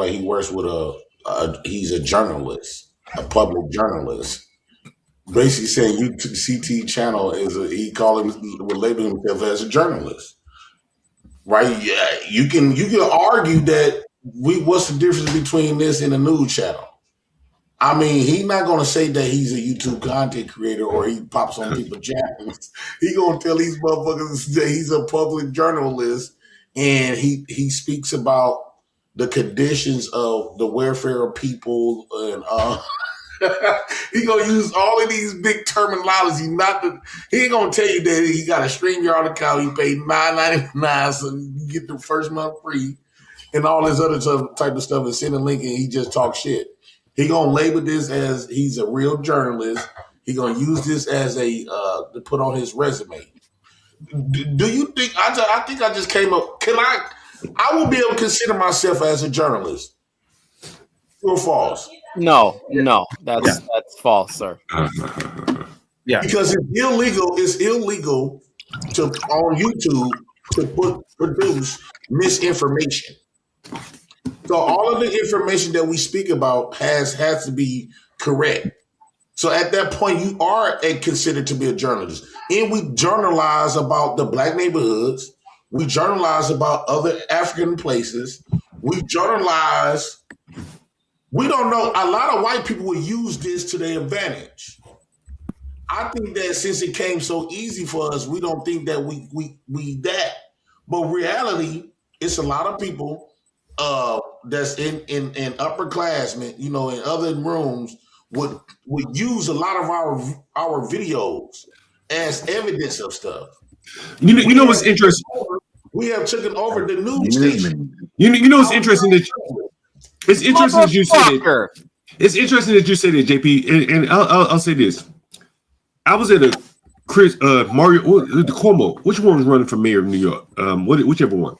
like he works with he's a journalist, a public journalist. Basically saying UCT channel he would label himself as a journalist. Right? Yeah, you can argue that what's the difference between this and a news channel? I mean, he's not gonna say that he's a YouTube content creator or he pops on people's channels. He gonna tell these motherfuckers that he's a public journalist and he speaks about the conditions of the welfare of people and he gonna use all of these big terminology. He ain't gonna tell you that he got a StreamYard account. He paid $9.99 so you get the first month free, and all this other type of stuff. And send a link, and he just talk shit. He gonna label this as he's a real journalist. He gonna use this as to put on his resume. Do you think? I think I just came up. I will be able to consider myself as a journalist. True or false? No, that's false, sir. Yeah, because it's illegal to on YouTube to produce misinformation. So all of the information that we speak about has to be correct. So at that point, you are considered to be a journalist, and we journalize about the black neighborhoods. We journalize about other African places. We journalize. We don't know. A lot of white people will use this to their advantage. I think that since it came so easy for us, we don't think that we that. But reality, it's a lot of people that's in upperclassmen, in other rooms would use a lot of our videos as evidence of stuff. You know what's interesting? We have taken over the news station. You know what's interesting that. It's interesting that you say that. It's interesting that you say that, JP. And I'll say this. I was at a Mario the Cuomo. Which one was running for mayor of New York? Whichever one.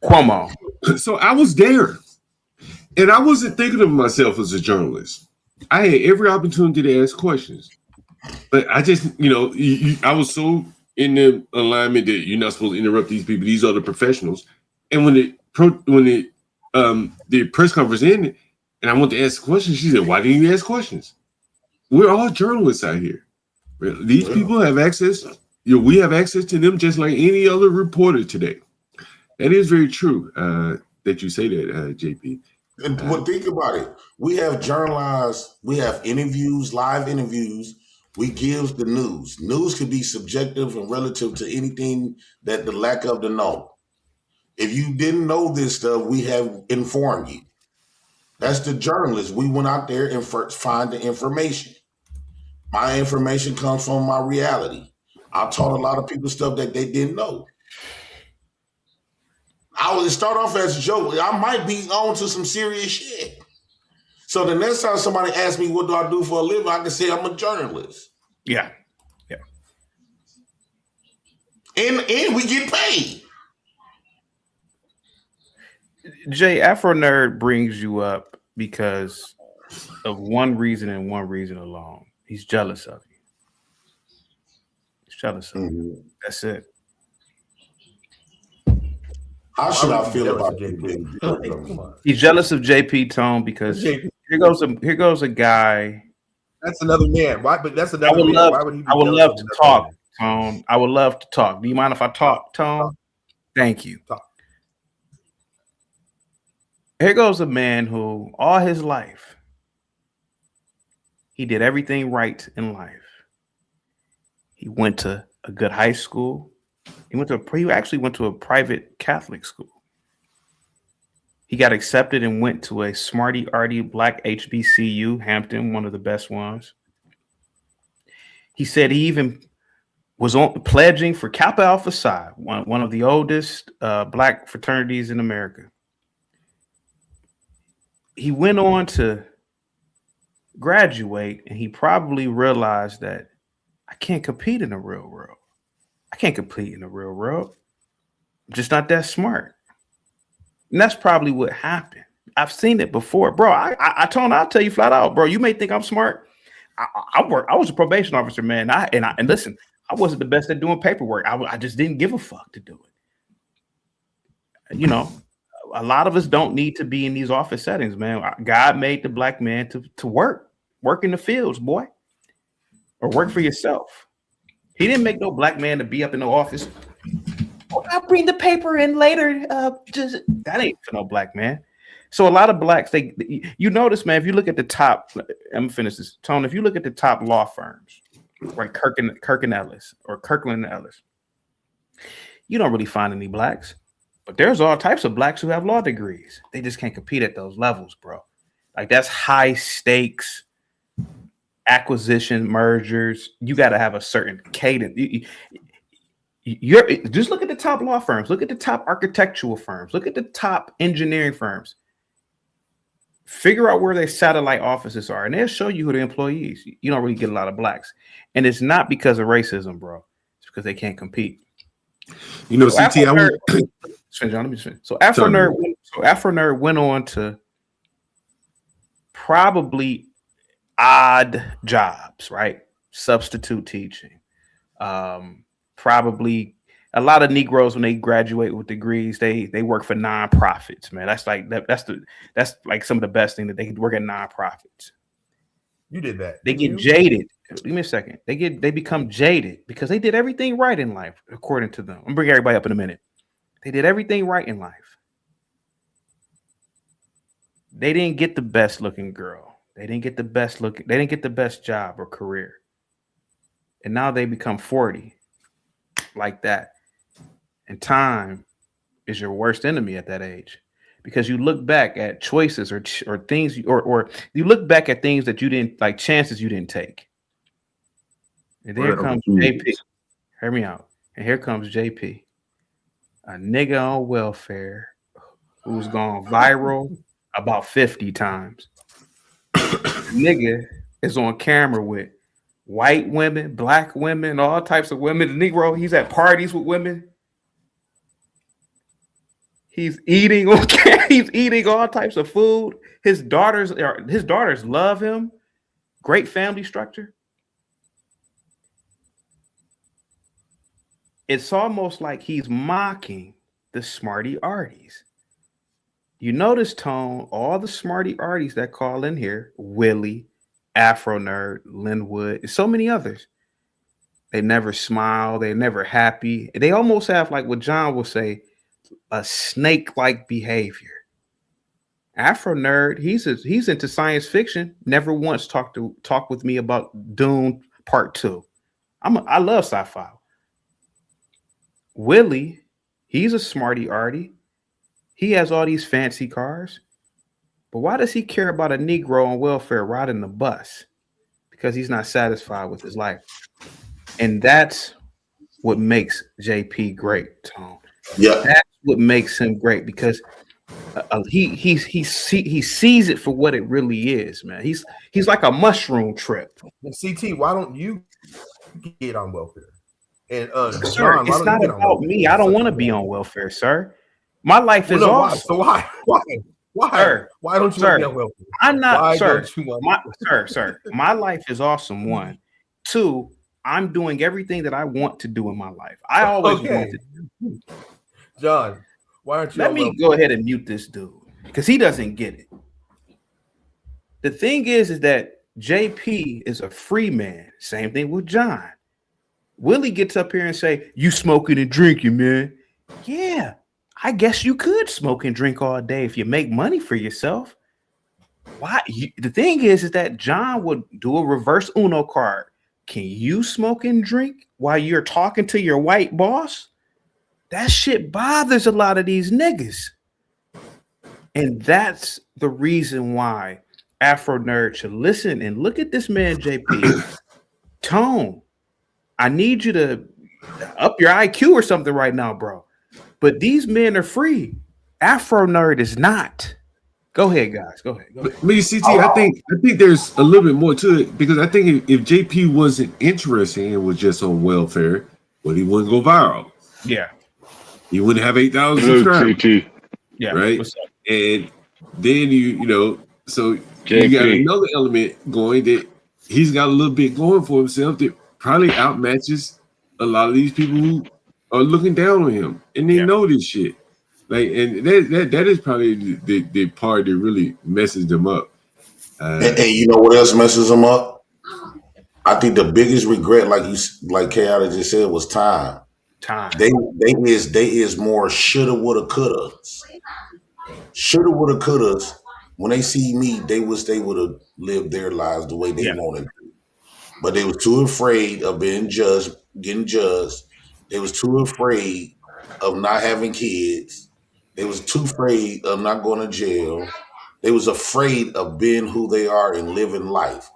Cuomo. So I was there, and I wasn't thinking of myself as a journalist. I had every opportunity to ask questions, but I just, I was so in the alignment that you're not supposed to interrupt these people. These are the professionals. And when the press conference ended, and I went to ask questions, she said, "Why didn't you ask questions? We're all journalists out here. These people have access. We have access to them just like any other reporter today." That is very true that you say that, JP. But think about it. We have journalized. We have interviews, live interviews. We give the news. News can be subjective and relative to anything that the lack of the know. If you didn't know this stuff, we have informed you. That's the journalist. We went out there and find the information. My information comes from my reality. I taught a lot of people stuff that they didn't know. I would start off as a joke. I might be on to some serious shit. So the next time somebody asks me, what do I do for a living? I can say I'm a journalist. Yeah. And we get paid. Jay, Afro Nerd brings you up because of one reason and one reason alone. He's jealous of you. He's jealous of you. That's it. How should I feel about JP? He's jealous of JP Tone because here goes a guy. That's another man. Why? But that's another man. Why would he be I would love to talk, man? Tone. I would love to talk. Do you mind if I talk, Tone? Thank you. Talk. Here goes a man who all his life he did everything right in life. He went to a good high school. He actually went to a private Catholic school. He got accepted and went to a Smarty, Arty, Black HBCU, Hampton, one of the best ones. He said he even was pledging for Kappa Alpha Psi, one of the oldest Black fraternities in America. He went on to graduate, and he probably realized that I can't compete in the real world. I can't compete in the real world. I'm just not that smart. And that's probably what happened. I've seen it before, bro. I'll tell you flat out, bro. You may think I'm smart. I was a probation officer, man. And listen, I wasn't the best at doing paperwork. I just didn't give a fuck to do it. You know, a lot of us don't need to be in these office settings, man. God made the black man to work in the fields, boy, or work for yourself. He didn't make no black man to be up in the office. Oh, I'll bring the paper in later. Just that ain't for no black man. So a lot of blacks, you notice, man, if you look at the top, I'm gonna finish this, Tone. If you look at the top law firms, like Kirkland Ellis, you don't really find any blacks. But there's all types of blacks who have law degrees. They just can't compete at those levels, bro. Like that's high stakes acquisition mergers. You got to have a certain cadence. You're just look at the top law firms. Look at the top architectural firms. Look at the top engineering firms. Figure out where their satellite offices are, and they'll show you who the employees. You don't really get a lot of blacks, and it's not because of racism, bro. It's because they can't compete. You know, So CT, Afro Nerd went on to probably odd jobs, right? Substitute teaching. Probably a lot of Negroes when they graduate with degrees, they work for nonprofits, man. That's like some of the best thing that they can work at nonprofits. You did that. They get jaded. Give me a second. They become jaded because they did everything right in life, according to them. I'm gonna bring everybody up in a minute. They did everything right in life. They didn't get the best looking girl. They didn't get the best job or career. And now they become 40 like that. And time is your worst enemy at that age. Because you look back at choices or things, or you look back at things that you didn't like, chances you didn't take. And there comes JP. Hear me out. And here comes JP, a nigga on welfare who's gone viral about 50 times. Nigga is on camera with white women, black women, all types of women. The Negro, he's at parties with women. He's eating he's eating all types of food. His daughters love him. Great family structure. It's almost like he's mocking the Smarty Arties. You notice, Tone, all the Smarty Arties that call in here, Willie, Afro Nerd, Linwood, and so many others. They never smile. They're never happy. They almost have, like what John will say, a snake-like behavior. Afro Nerd, he's into science fiction. Never once talk with me about Dune Part 2. I love sci-fi. Willie, he's a Smarty Arty. He has all these fancy cars. But why does he care about a Negro on welfare riding the bus? Because he's not satisfied with his life. And that's what makes JP great, Tom. Yeah. That's what makes him great, because he sees it for what it really is, man. He's like a mushroom trip. And CT, why don't you get on welfare? And sir, John, it's not about me. I don't want to be on welfare, sir. My life is awesome. So why? Sir, why don't you want to be on welfare? I'm not, sir. Sir, my life is awesome. 1, 2, I'm doing everything that I want to do in my life. I always wanted to. John, why aren't you? Let me go ahead and mute this dude because he doesn't get it. The thing is that JP is a free man. Same thing with John. Willie gets up here and say, "You smoking and drinking, man." Yeah, I guess you could smoke and drink all day if you make money for yourself. Why? The thing is that John would do a reverse Uno card. Can you smoke and drink while you're talking to your white boss? That shit bothers a lot of these niggas. And that's the reason why Afro Nerd should listen and look at this man, JP. Tone, I need you to up your IQ or something right now, bro. But these men are free. Afro Nerd is not. Go ahead, guys. Go ahead. But CT, I think there's a little bit more to it, because I think if JP wasn't interested and was just on welfare, well, he wouldn't go viral. Yeah. He wouldn't have 8,000 subscribers. Yeah. Right. And then so JP. You got another element going that he's got a little bit going for himself that probably outmatches a lot of these people who are looking down on him, and they know this shit. Like, and that is probably the part that really messes them up. And you know what else messes them up? I think the biggest regret, like Chaotic just said, was time. They is more shoulda, woulda, coulda. Shoulda, woulda, couldas. When they see me, they wish they would have lived their lives the way they wanted to. But they was too afraid of being judged, getting judged. They was too afraid of not having kids. They was too afraid of not going to jail. They was afraid of being who they are and living life.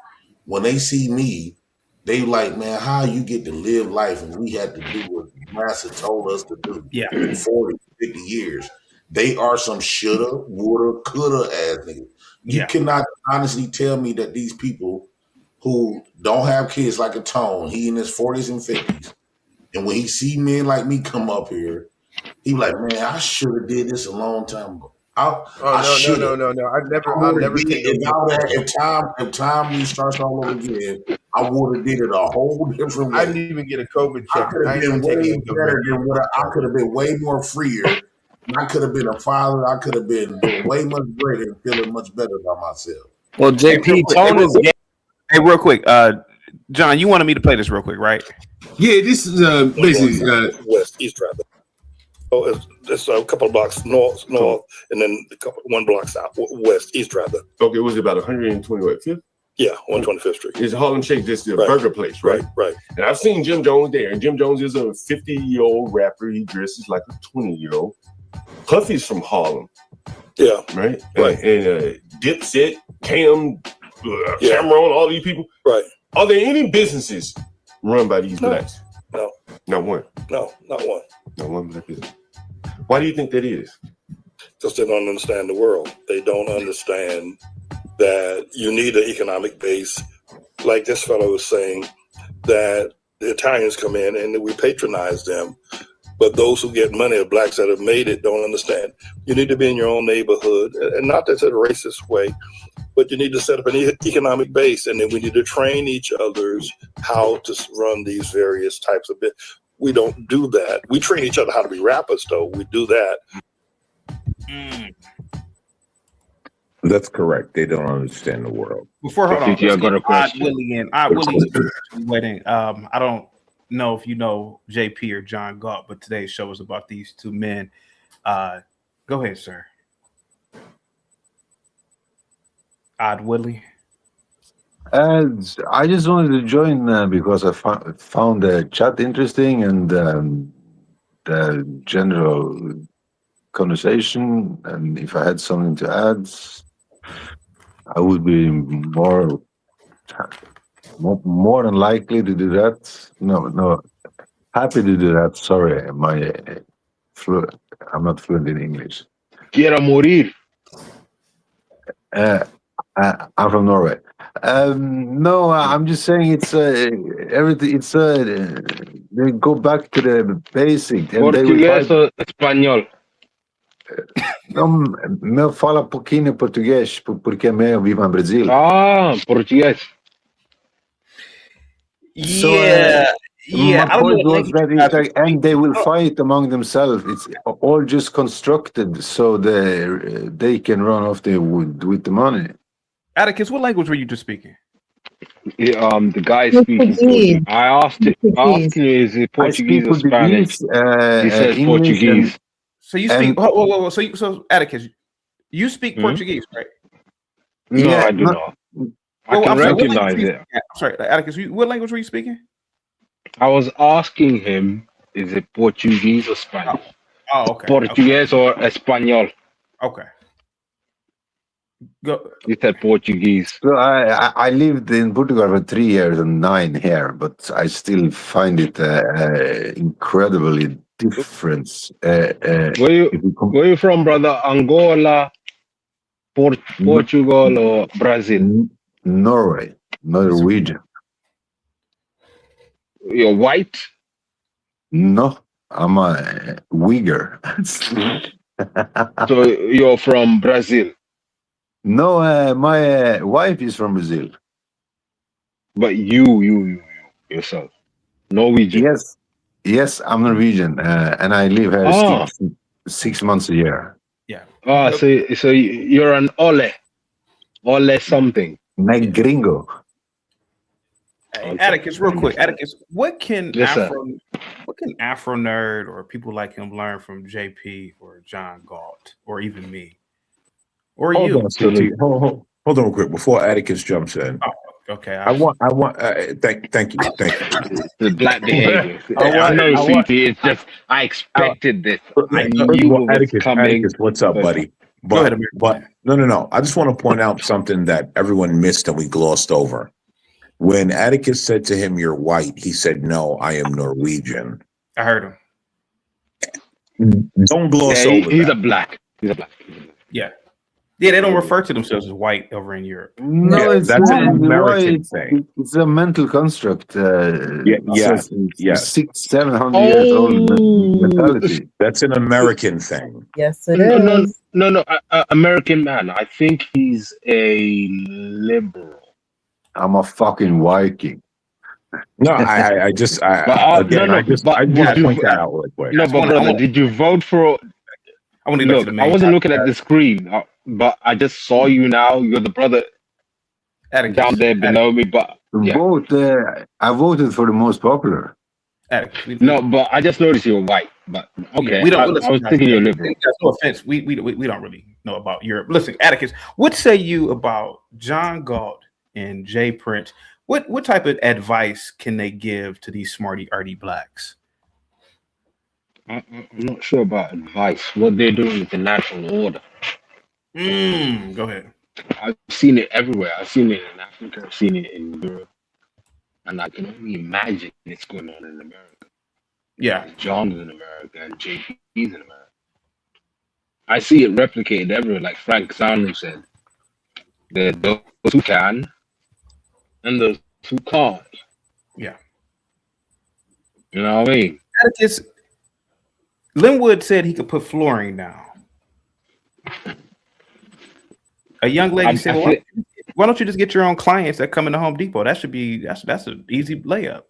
When they see me, they like, man, how you get to live life and we had to do what Master told us to do for 40, 50 years. They are some shoulda, woulda, coulda ass niggas. You cannot honestly tell me that these people who don't have kids like a Tone, he in his 40s and 50s, and when he see men like me come up here, he like, man, I should have did this a long time ago. No. I never take if time restarts all over again, I would have did it a whole different way. I didn't even get a COVID check. I could have been way better than what I could have been way more freer. I could have been a father. I could have been doing way much greater and feeling much better about myself. Well, JP, Tone is gay. Hey, real quick, John, you wanted me to play this real quick, right? Yeah, this is basically west, east rather. So it's a couple of blocks north, and then one block south, west, east rather. Okay, it was about 125th? Yeah, 125th Street. It's Harlem Shake, this is a burger place, right? Right. And I've seen Jim Jones there, and Jim Jones is a 50-year-old rapper. He dresses like a 20-year-old. Puffy's from Harlem. Yeah. Right? And Dipset, Cameron, all these people. Right. Are there any businesses run by these blacks? No. Not one. No, not one. Not one black business. Why do you think that is? Because they don't understand the world. They don't understand that you need an economic base. Like this fellow was saying, that the Italians come in and we patronize them. But those who get money, the blacks that have made it, don't understand. You need to be in your own neighborhood, and not that's in a racist way, but you need to set up an economic base, and then we need to train each other's how to run these various types of business. We don't do that. We train each other how to be rappers, though. We do that. That's correct. They don't understand the world. Before hold on, I got a question. Odd Willie wedding. I don't know if you know JP or John Galt, but today's show is about these two men. Go ahead, sir. Odd Willie. I just wanted to join because I found the chat interesting and the general conversation. And if I had something to add, I would be more than likely to do that. No, happy to do that. Sorry, I'm not fluent in English. Quiero morir. I'm from Norway. No, I'm just saying it's everything. It's they go back to the basic. And Português ou espanhol? Não, meu fala pouquinho português porque eu vivo em Brasil. Português. So, my point was that and they will fight among themselves. It's all just constructed so they can run off with the money. Atticus, what language were you just speaking? The guy speaking Portuguese. I asked him, is it Portuguese or Spanish? He says Portuguese. So you speak. So Atticus, you speak Portuguese, right? No, I do not. I can recognize it. I'm sorry, Atticus. What language were you speaking? I was asking him, is it Portuguese or Spanish? Oh, okay. Portuguese or Espanol? Okay. Go. You said Portuguese. So I lived in Portugal for 3 years and 9 here, but I still find it incredibly different. Where you from, brother? Angola, Portugal, or Brazil? Norway, Norwegian. You're white? No, I'm a Uyghur. So you're from Brazil? No, my wife is from Brazil. But you yourself, Norwegian? Yes, I'm Norwegian, and I live here 6 months a year. Yeah. Oh, so you're an ole something. Meg gringo. Hey, Atticus, real quick. Atticus, what can Yes, sir. Afro Nerd or people like him learn from JP or John Galt or even me? Or Hold you? on, CT. Hold on real quick before Atticus jumps in. Oh, okay. I want. Thank you. The black behavior. I know, want- CT. It's just I expected this. I First knew of all, it was Atticus, coming. what's up, but- buddy? Go ahead, But Amir. no. I just want to point out something that everyone missed and we glossed over. When Atticus said to him, "You're white," he said, "No, I am Norwegian." I heard him. Don't gloss Yeah, over he's that. a black. Yeah. Yeah, they don't refer to themselves as white over in Europe. No, Yeah, it's that's not. an American it's, thing. It's a mental construct. Yes. 600-700 years old mentality. That's an American thing. Yes, it is. No. American man. I think he's a liberal. I'm a fucking Viking. No, I just But, want to point that out real quick. No, but brother, did you vote for? I want to Look, I wasn't looking at the screen, but I just saw you now. You're the brother Atticus, down there below me. But yeah. I voted for the most popular. Atticus, No, but I just noticed you're white. But okay, we don't. I was thinking you're liberal. No offense. We don't really know about Europe. Listen, Atticus, what say you about John Galt and Jay Prince? What type of advice can they give to these smarty arty blacks? I'm not sure about advice. What they're doing with the national order. Go ahead. I've seen it everywhere. I've seen it in Africa. I've seen it in Europe, and I can only imagine it's going on in America. Yeah. John's in America and JP's in America. I see it replicated everywhere, like Frank Soundly said. There's those who can and those who can't. Yeah. You know what I mean? Atticus, Linwood said he could put flooring down. A young lady said, well, why don't you just get your own clients that come into Home Depot? That's an easy layup.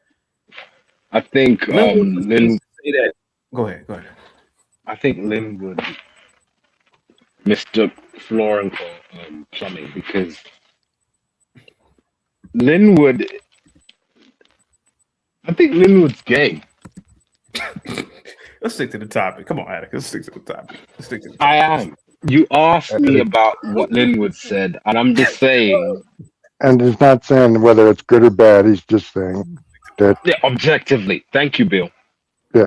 I think Lynn say that. Go ahead. I think Linwood mistook flooring for plumbing because I think Linwood's gay. Let's stick to the topic. Come on, Atticus. Let's stick to the topic. I am. You asked me about what Linwood said, and I'm just saying. And he's not saying whether it's good or bad. He's just saying that. Yeah, objectively. Thank you, Bill. Yeah.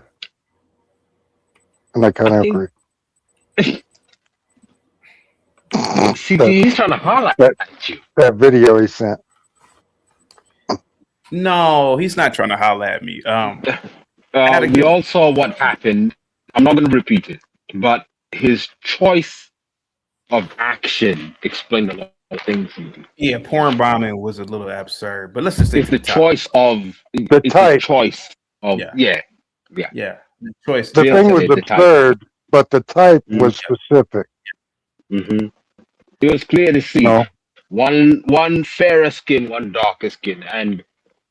And I kind of agree. See, he's trying to highlight at you. That video he sent. No, he's not trying to holler at me. We all saw what happened. I'm not going to repeat it, but his choice of action explained a lot of things. Yeah, porn bombing was a little absurd, but let's just it's the choice of the type. Choice of yeah. The choice. The thing was absurd, but the type was specific. Mm-hmm. It was clear to see one fairer skin, one darker skin, and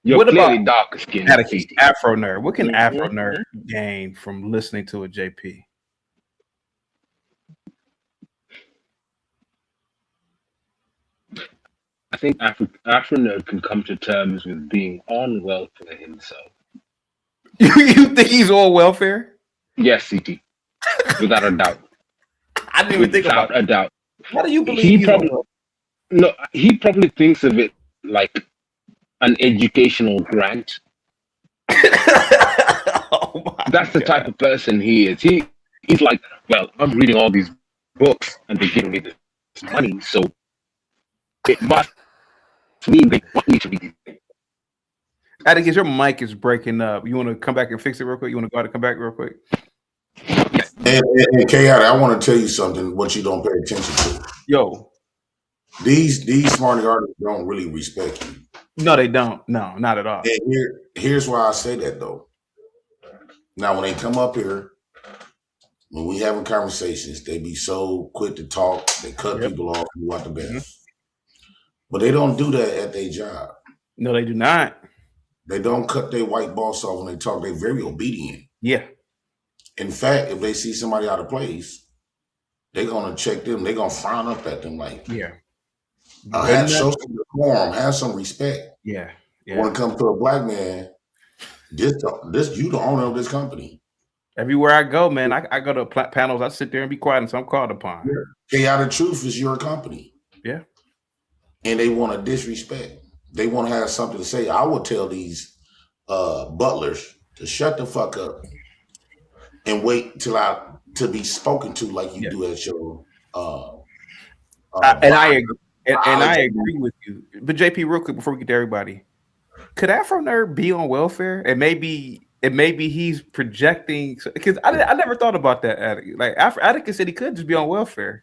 you're clearly darker skin. Afro Nerd. What can Afro Nerd gain from listening to a JP? I think Afro Nerd can come to terms with being on welfare himself. You think he's on welfare? Yes, CT. Without a doubt. I didn't even think about a doubt. How do you believe he probably thinks of it like an educational grant. That's the type of person he is. He's like, well, I'm reading all these books and they're giving me this money, so it must mean they want me to read. Atticus, your mic is breaking up. You want to come back and fix it real quick? You want to go out and come back real quick? Yes. And Chaotic, I want to tell you something, what you don't pay attention to. Yo. These smarty artists don't really respect you. No, they don't. No, not at all. And here's why I say that, though. Now, when they come up here, when we having conversations, they be so quick to talk. They cut people off. You want the best. But they don't do that at their job. No, they do not. They don't cut their white boss off when they talk. They're very obedient. Yeah. In fact, if they see somebody out of place, they're gonna check them. They're gonna frown up at them like, Yeah. show some decorum, have some respect. Yeah. When it comes to a black man, this you the owner of this company. Everywhere I go, man, I go to panels. I sit there and be quiet until I'm called upon. Chaotic Truth is your company. Yeah. And they want to disrespect. They want to have something to say. I would tell these butlers to shut the fuck up and wait till to be spoken to like you do at your and I agree. And I agree with you. But JP, real quick before we get to everybody, could Afro Nerd be on welfare? And maybe he's projecting, because I never thought about that. Like Atticus said, he could just be on welfare,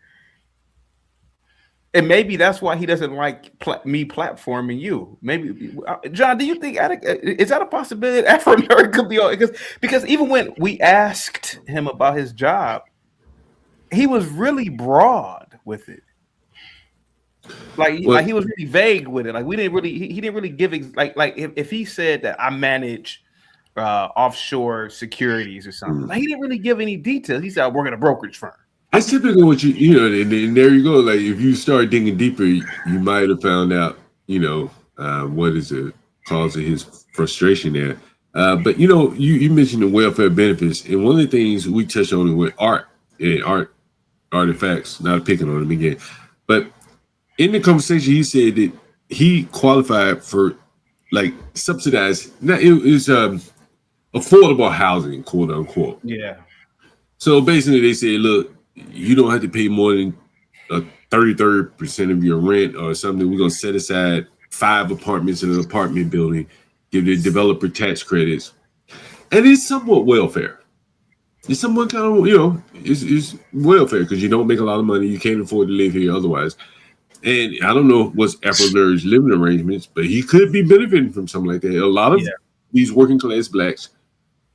and maybe that's why he doesn't like me platforming you. Maybe John, do you think is that a possibility? Afro Nerd could be on, because even when we asked him about his job, he was really broad with it. Like he was really vague with it. Like he didn't really give like if he said that I manage offshore securities or something, like he didn't really give any details. He said I work at a brokerage firm. That's typically what you know, and there you go. Like if you start digging deeper, you might have found out, what is the cause of his frustration there. But you mentioned the welfare benefits, and one of the things we touched on with artifacts, not picking on him again, but in the conversation, he said that he qualified for like subsidized. It was affordable housing, quote unquote. Yeah. So basically, they say, look, you don't have to pay more than 33% of your rent or something. We're gonna set aside 5 apartments in an apartment building, give the developer tax credits, and it's somewhat welfare. It's somewhat kind of it's welfare because you don't make a lot of money. You can't afford to live here otherwise. And I don't know what's Afro Nerd's living arrangements, but he could be benefiting from something like that. A lot of these working class blacks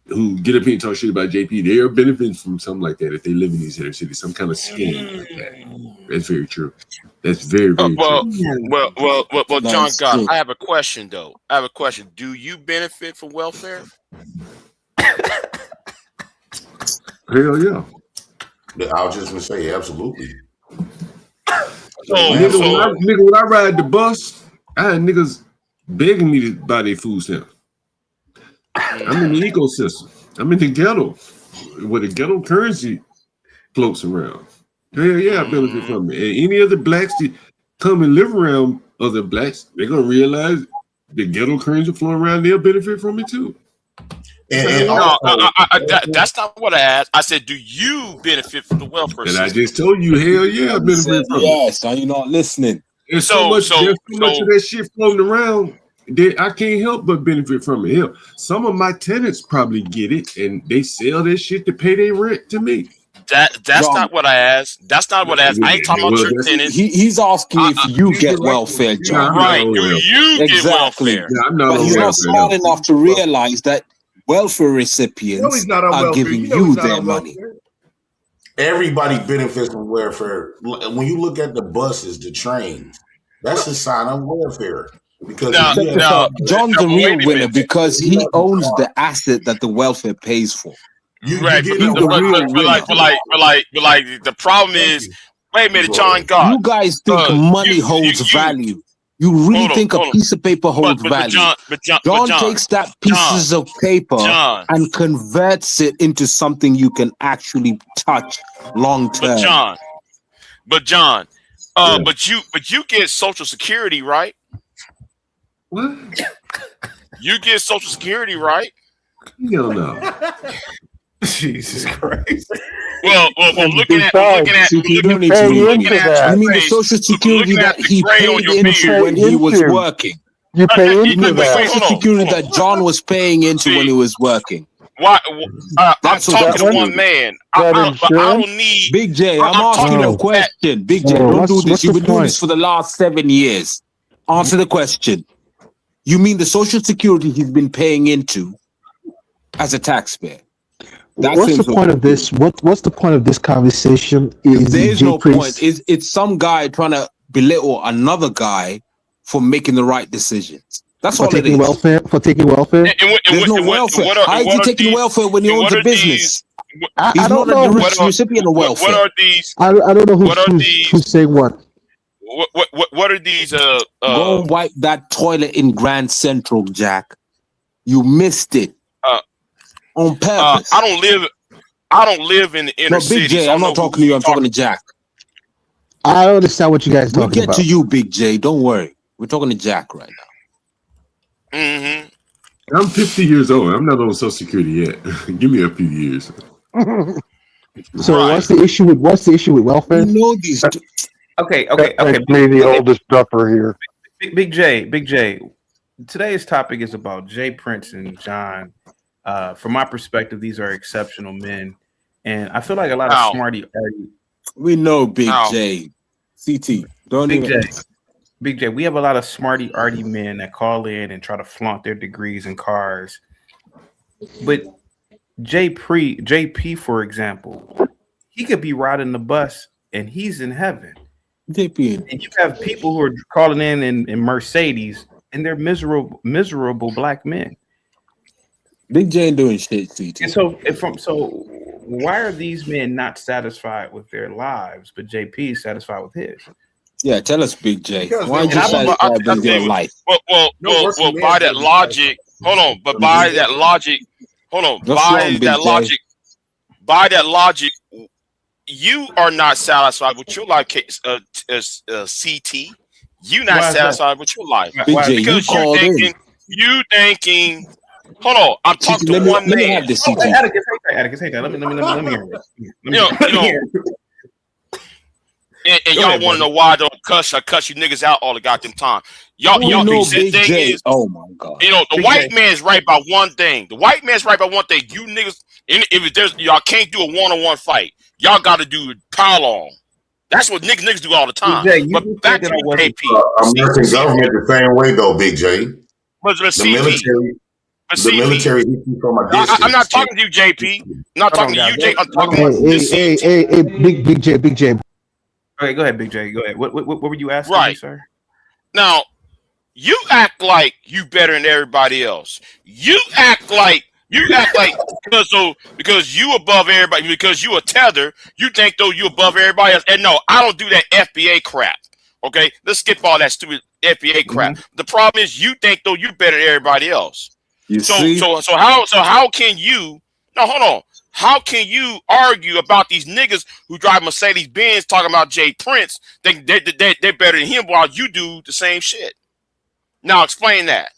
who get up here and talk shit about JP, they are benefiting from something like that if they live in these inner cities, some kind of scam like that. That's very true. That's very, very true. Well, John Galt, I have a question though. Do you benefit from welfare? Hell yeah. I was just gonna say absolutely. Nigga, when I ride the bus, I had niggas begging me to buy their food stamps. I'm in the ecosystem. I'm in the ghetto, where the ghetto currency floats around. Hell yeah, I benefit from it. And any other blacks that come and live around other blacks, they're gonna realize the ghetto currency flowing around, they'll benefit from it too. That's not what I asked. I said, do you benefit from the welfare system? And I just told you, hell yeah, I benefit from it. Yes, are you not listening? There's so much of that shit floating around that I can't help but benefit from it. Hell, some of my tenants probably get it and they sell their shit to pay their rent to me. That's not what I asked. That's not what I asked. I ain't talking about your tenants. He's asking if you get welfare, John. Right. Do you get welfare? But he's not smart enough to realize that welfare recipients are giving you their money. Everybody benefits from welfare. When you look at the buses, the trains, that's a sign of welfare. Because John's a real winner because he owns the asset that the welfare pays for. Right, but the problem is, wait a minute, John Galt. You guys think money holds value. You really think a piece of paper holds value. John takes that pieces of paper and converts it into something you can actually touch long term. But you get Social Security, right? What? You get Social Security, right? No. Jesus Christ. Well, looking at you mean the Social Security that he paid into when he was working. You pay into the Social Security that John was paying into when he was working. Why? I'm talking to one man. I don't need Big J. I'm asking you a question. Big J, don't do this. You've been doing this for the last 7 years. Answer the question. You mean the Social Security he's been paying into as a taxpayer? What's the point of this? What's the point of this conversation? There's no point. It's some guy trying to belittle another guy for making the right decisions. That's for all it taking is. welfare. For taking welfare. There's no welfare. How is he taking welfare when he owns a business? I He's don't not know. a recipient of welfare. What are these? I don't know What are who's these? saying what. What are these? Go and wipe that toilet in Grand Central, Jack. You missed it on purpose. I don't live in the inner city. Big J, so I'm not talking to you. I'm talking to Jack. I don't understand what you guys are We'll talking get about. to you, Big J. Don't worry. We're talking to Jack right now. Mm-hmm. I'm 50 years old. I'm not on Social Security yet. Give me a few years. So Right. what's the issue with welfare? You know these. Okay. That's me, the oldest duffer here. Big J. Today's topic is about Jay Prince and John. From my perspective, these are exceptional men, and I feel like a lot of Smarty Arty. We know Big J. CT. Don't Big even. Big J. We have a lot of Smarty Arty men that call in and try to flaunt their degrees and cars. But JP, for example, he could be riding the bus and he's in heaven. JP. And you have people who are calling in Mercedes and they're miserable black men. Big J ain't doing shit, CT. And so why are these men not satisfied with their lives, but JP is satisfied with his? Yeah, tell us, Big J. Because Why don't you satisfied with your life? Well, by that logic, hold on. But by that logic, hold on. By that logic, you are not satisfied with your life, CT. You not satisfied with your life. Big J, because you thinking. Hold on, I'm talking to one man. Let me have this, CT. Atticus, hey, let me hear this. And y'all want to know why I don't cuss? I cuss you niggas out all the goddamn time. Y'all know Big J. Is, oh my god. You know, the Big white J. man's right by one thing. The white man's right by one thing. You niggas, if there's y'all can't do a one-on-one fight. Y'all got to do pile on. That's what niggas do all the time. Big J, but back to the AP. American government the same way though, Big J. The military from a distance. I'm not talking to you, JP. I'm not talking to you, J. I'm talking Hey, Big J. Okay, go ahead, Big J. Go ahead. What were you asking me, sir? Now, you act like you better than everybody else. You act like because you above everybody, because you a tether, you think though you above everybody else. And no, I don't do that FBA crap. Okay, let's skip all that stupid FBA crap. The problem is you think though you better than everybody else. So how can you now hold on? How can you argue about these niggas who drive Mercedes Benz talking about Jay Prince? They're better than him while you do the same shit. Now explain that.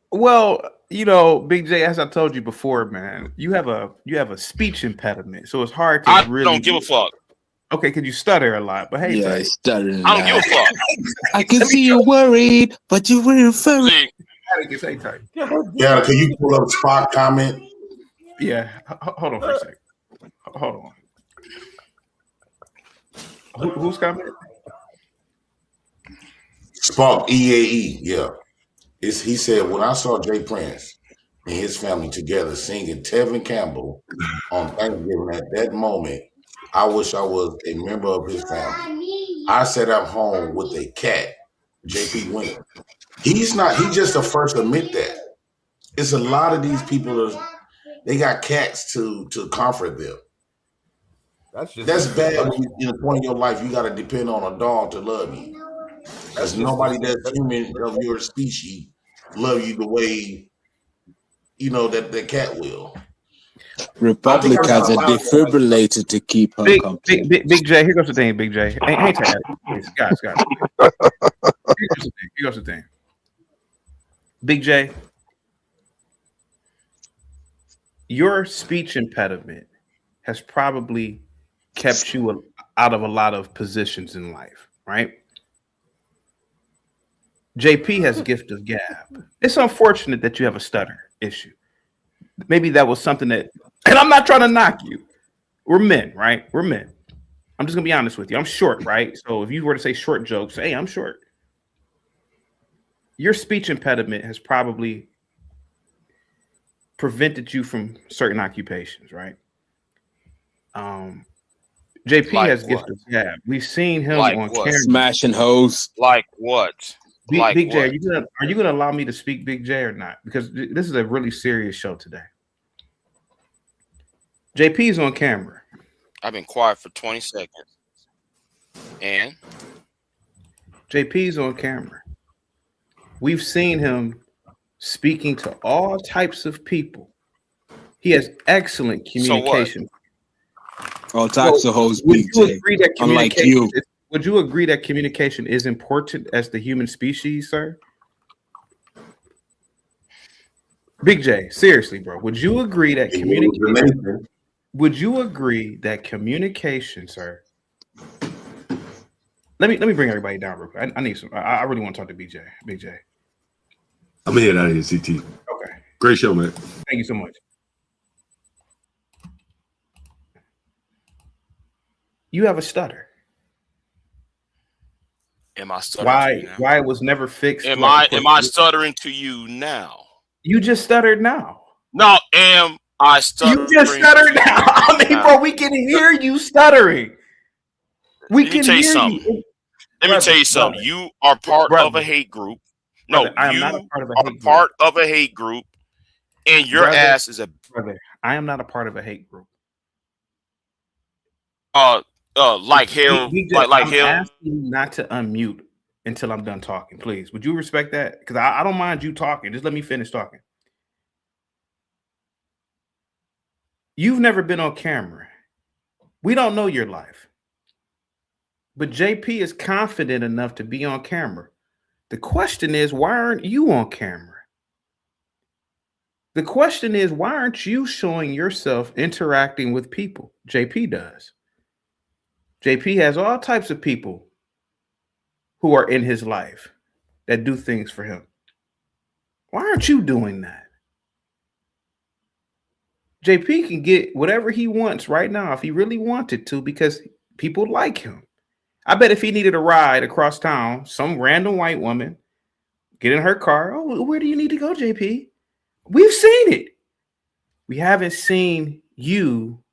Well, you know, Big J, as I told you before, man, you have a speech impediment, so it's hard to I really. don't give a fuck. Okay, because you stutter a lot, but hey, yeah, stuttering. I don't give a fuck. I can see you worried, but you were very. Yeah, can you pull up Spock comment? Yeah, hold on for a second. Hold on. Who's comment? Spock EAE. Yeah, he said when I saw Jay Prince and his family together singing Tevin Campbell on Thanksgiving at that moment, I wish I was a member of his family. I sat at home with a cat, JP Winter. He's just the first to admit that. It's a lot of these people they got cats to comfort them. That's bad when in a point in your life you gotta depend on a dog to love you. Because nobody that's human of your species love you the way you know that the cat will. Republicans are defibrillated to keep her company. Big J, here goes the thing, Big J. Hey, Tad, guys. Here goes the thing. Big J, your speech impediment has probably kept you out of a lot of positions in life, right? JP has gift of gab. It's unfortunate that you have a stutter issue. Maybe that was something that, and I'm not trying to knock you. We're men, right? We're men. I'm just gonna be honest with you. I'm short, right? So if you were to say short jokes, hey, I'm short. Your speech impediment has probably prevented you from certain occupations, right? JP has gift of gab. We've seen him on camera smashing hoes. Like what? Big J, what? are you gonna allow me to speak, Big J, or not? Because this is a really serious show today. JP's on camera. I've been quiet for 20 seconds. And JP's on camera. We've seen him speaking to all types of people. He has excellent communication. All types of hoes, Would Big you J. agree that Unlike communication? you. Would you agree that communication is important as the human species, sir? Big J, seriously, bro. Would you agree that communication? Would you agree that communication, sir? Let me bring everybody down real quick. I need some. I really want to talk to Big J. Big J. I'm gonna head out of here, CT. Okay. Great show, man. Thank you so much. You have a stutter. am I stuttering to you now? Why it was never fixed? Am I stuttering to you now? You just stuttered now. No, am I stuttering? You just stuttered now. I mean, bro, we can hear you stuttering. We can hear you. Let me tell you something. You are part of a hate group. No, I am you not a part of a are hate group. part of a hate group, and your ass is a brother. I am not a part of a hate group. like hell, like hell. I'm asking you not to unmute until I'm done talking, please. Would you respect that? Because I don't mind you talking. Just let me finish talking. You've never been on camera. We don't know your life. But JP is confident enough to be on camera. The question is, why aren't you on camera? The question is, why aren't you showing yourself interacting with people? JP does. JP has all types of people who are in his life that do things for him. Why aren't you doing that? JP can get whatever he wants right now if he really wanted to because people like him. I bet if he needed a ride across town, some random white woman get in her car. Oh, where do you need to go, JP? We've seen it. We haven't seen you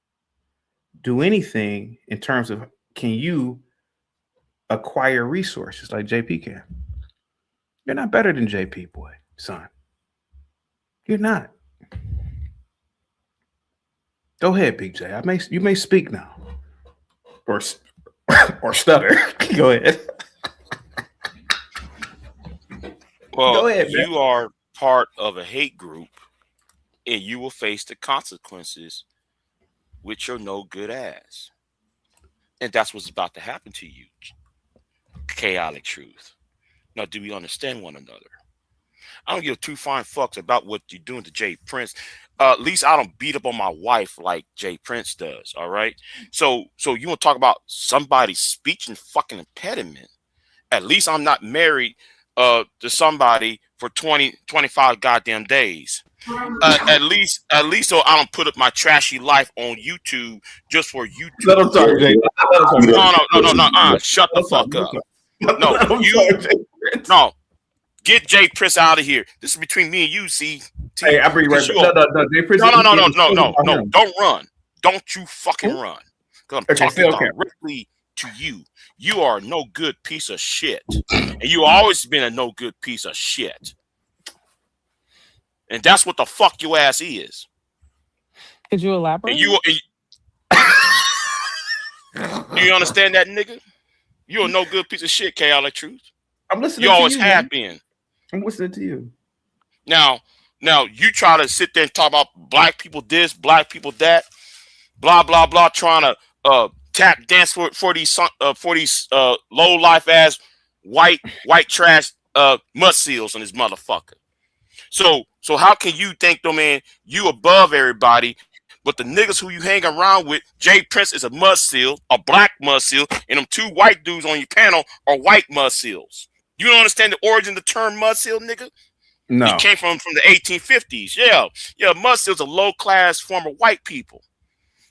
do anything in terms of can you acquire resources like JP can. You're not better than JP, boy, son. You're not. Go ahead, Big J. You may speak now. Or stutter. Go ahead. Well, go ahead, you are part of a hate group, and you will face the consequences with your no good ass. And that's what's about to happen to you. Chaotic truth. Now, do we understand one another? I don't give two fine fucks about what you're doing to Jay Prince. At least I don't beat up on my wife like Jay Prince does. All right. So you want to talk about somebody's speech and fucking impediment? At least I'm not married to somebody for 25 goddamn days. At least so I don't put up my trashy life on YouTube just for YouTube. Let him talk, Jay. No. Shut the fuck up. No. Get Jay Prince out of here. This is between me and you, see. Hey, I bring you right back. No, Jay Prince. No. Don't run. Don't you fucking run. Because I'm talking directly to you. You are a no good piece of shit. And you always been a no good piece of shit. And that's what the fuck your ass is. Could you elaborate? Do you understand that, nigga? You're a no good piece of shit, Chaotic Truth. I'm listening you to always you, have man. been. I'm listening to you. Now you try to sit there and talk about black people this, black people that, blah blah blah, trying to tap dance for these low life ass white trash mud seals on this motherfucker. So how can you think, though, man, you above everybody? But the niggas who you hang around with, Jay Prince is a mud seal, a black mud seal, and them two white dudes on your panel are white mud seals. You don't understand the origin of the term mud seal, nigga? No. It came from the 1850s. Yeah, mud seals are low class form of white people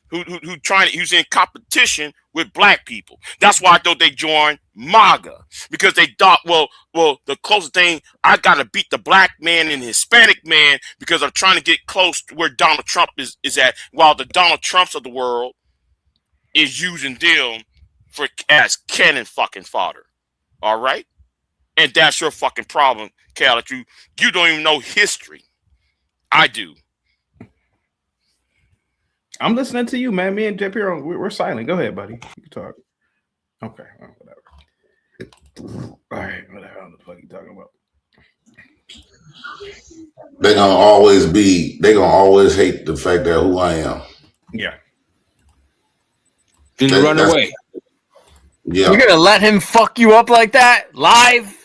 who's in competition with black people. That's why I thought they joined MAGA, because they thought, well, the closest thing, I gotta beat the black man and the Hispanic man because I'm trying to get close to where Donald Trump is at, while the Donald Trumps of the world is using them as cannon fucking fodder. All right? And that's your fucking problem, Cal. That you don't even know history. I do. I'm listening to you, man. Me and JP we're silent. Go ahead, buddy. You can talk. Okay, well, whatever. All right, whatever. I don't know what the fuck you talking about. They're gonna always hate the fact that who I am. Yeah. Didn't run away. Yeah. You're gonna let him fuck you up like that live?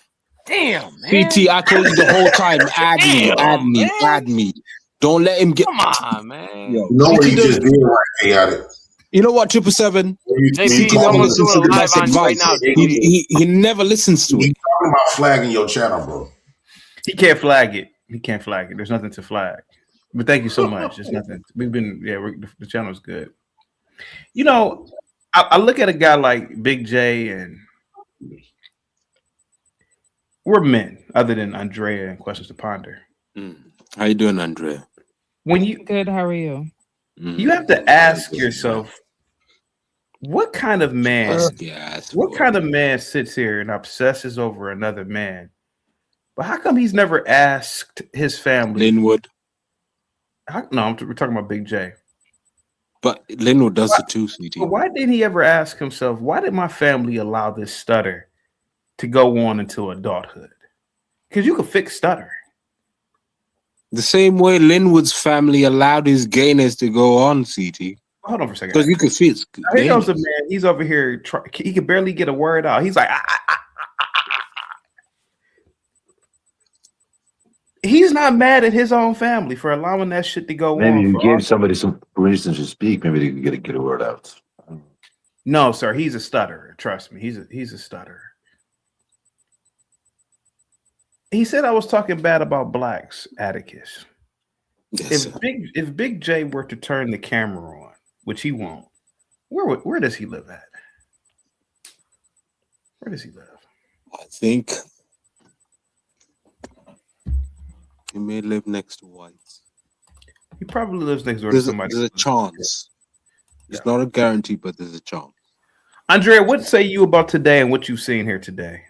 Damn, man. PT, I told you the whole time, add me. Don't let him get. Come on, man. You know what he just did right there. You know what, 777? JP, someone's doing a live on right now. He never listens to it. He's talking about flagging your channel, bro. He can't flag it. There's nothing to flag. But thank you so much. There's nothing. The channel's good. You know, I look at a guy like Big J, and we're men, other than Andrea and Questions to Ponder. How you doing, Andrea? Good. How are you? You have to ask yourself, what kind of man? Kind of man sits here and obsesses over another man? But how come he's never asked his family? Linwood. We're talking about Big J. But Linwood does it too, CT. But why didn't he ever ask himself, why did my family allow this stutter to go on until adulthood? Because you could fix stutter. The same way Linwood's family allowed his gayness to go on, CT. Hold on for a second. Because you could fix. Here comes a man. He's over here. He can barely get a word out. He's like, He's not mad at his own family for allowing that shit to go on. Maybe you gave somebody some reason to speak. Maybe they could get a word out. No, sir. He's a stutterer. Trust me. He's a stutterer. He said I was talking bad about blacks, Atticus. Yes, if Big J were to turn the camera on, which he won't, where does he live at? Where does he live? I think he may live next to whites. He probably lives next door to somebody. There's a chance. It's not a guarantee, but there's a chance. Andrea, what say you about today and what you've seen here today?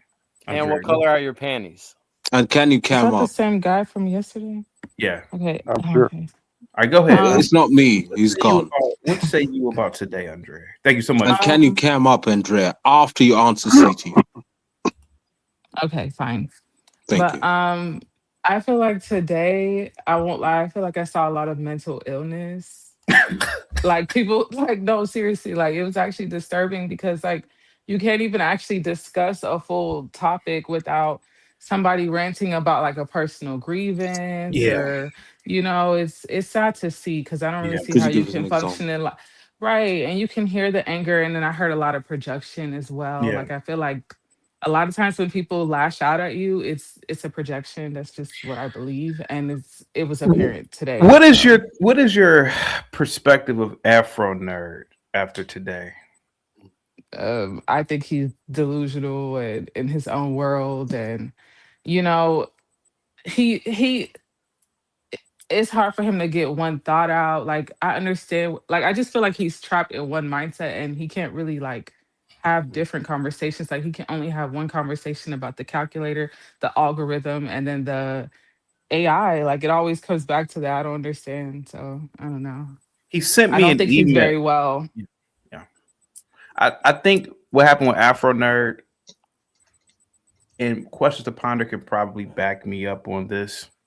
And Andrea, what color are your panties? And can you cam the up? same guy from yesterday? Yeah. Okay. I'm sure. Okay. All right, go ahead. It's not me. He's gone. What say you about today, Andrea? Thank you so much. And can you cam up, Andrea, after you answer CT? Okay, fine. Thank you. I feel like today, I won't lie, I feel like I saw a lot of mental illness. Like people, like, no, seriously, like it was actually disturbing because like you can't even actually discuss a full topic without somebody ranting about like a personal grievance or it's sad to see because I don't really see how you can function in like right, and you can hear the anger, and then I heard a lot of projection as well. Like I feel like a lot of times when people lash out at you, it's a projection. That's just what I believe, and it was apparent today. What is your perspective of Afro Nerd after today? I think he's delusional and in his own world, and you know, he it's hard for him to get one thought out. Like I understand, like I just feel like he's trapped in one mindset, and he can't really like have different conversations. Like he can only have one conversation about the calculator, the algorithm, and then the AI. Like it always comes back to that. I don't understand. So I don't know. He sent me I don't an think email. he's very well. Yeah. I think what happened with Afro Nerd and Questions to Ponder could probably back me up on this.